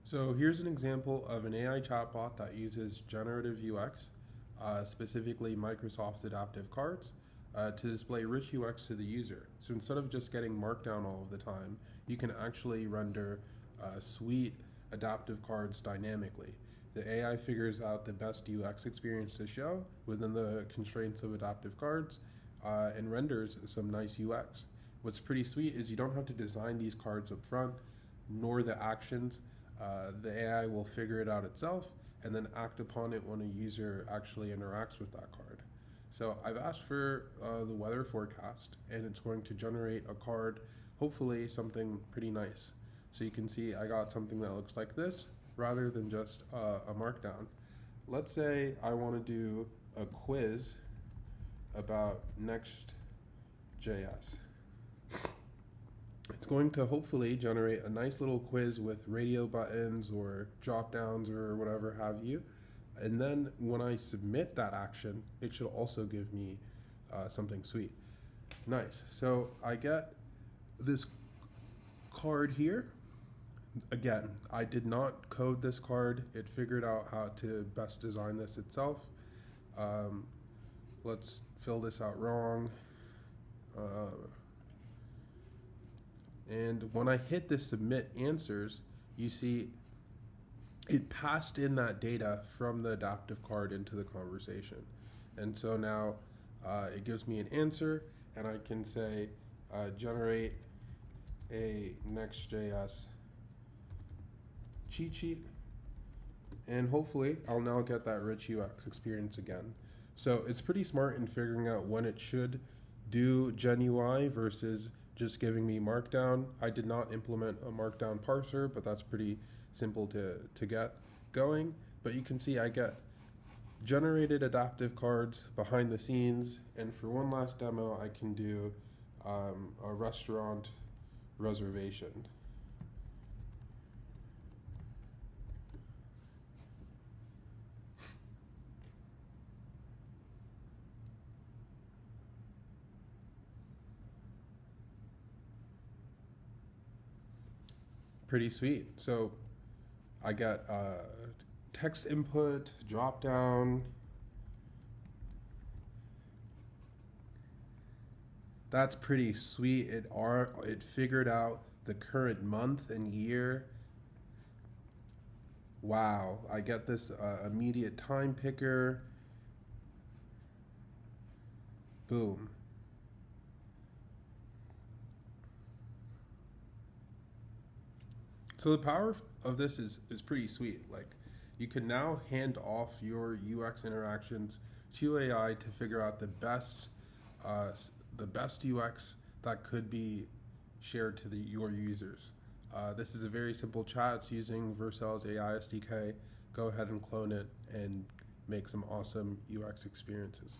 So here's an example of an AI chatbot that uses Generative UX, specifically Microsoft's adaptive cards, to display rich UX to the user. So instead of just getting Markdown all of the time, you can actually render sweet adaptive cards dynamically. The AI figures out the best UX experience to show within the constraints of adaptive cards and renders some nice UX. What's pretty sweet is you don't have to design these cards up front, nor the actions. The AI will figure it out itself and then act upon it when a user actually interacts with that card. So I've asked for the weather forecast, and it's going to generate a card, hopefully something pretty nice. So you can see I got something that looks like this rather than just a markdown. Let's say I want to do a quiz about Nextjs. It's going to hopefully generate a nice little quiz with radio buttons or drop downs or whatever have you. And then when I submit that action, it should also give me something sweet. Nice. So I get this card here. Again, I did not code this card. It figured out how to best design this itself. Let's fill this out wrong. And when I hit the submit answers, you see it passed in that data from the adaptive card into the conversation. And so now it gives me an answer, and I can say generate a Next.js cheat sheet, and hopefully I'll now get that rich UX experience again. So it's pretty smart in figuring out when it should do Gen UI versus just giving me Markdown. I did not implement a Markdown parser, but that's pretty simple to get going. But you can see I get generated adaptive cards behind the scenes, and for one last demo, I can do a restaurant reservation. Pretty sweet. So I got text input, drop down. That's pretty sweet. It figured out the current month and year. Wow, I get this immediate time picker. Boom. So the power of this is pretty sweet. Like, you can now hand off your UX interactions to AI to figure out the best UX that could be shared to your users. This is a very simple chat. It's using Vercel's AI SDK. Go ahead and clone it and make some awesome UX experiences.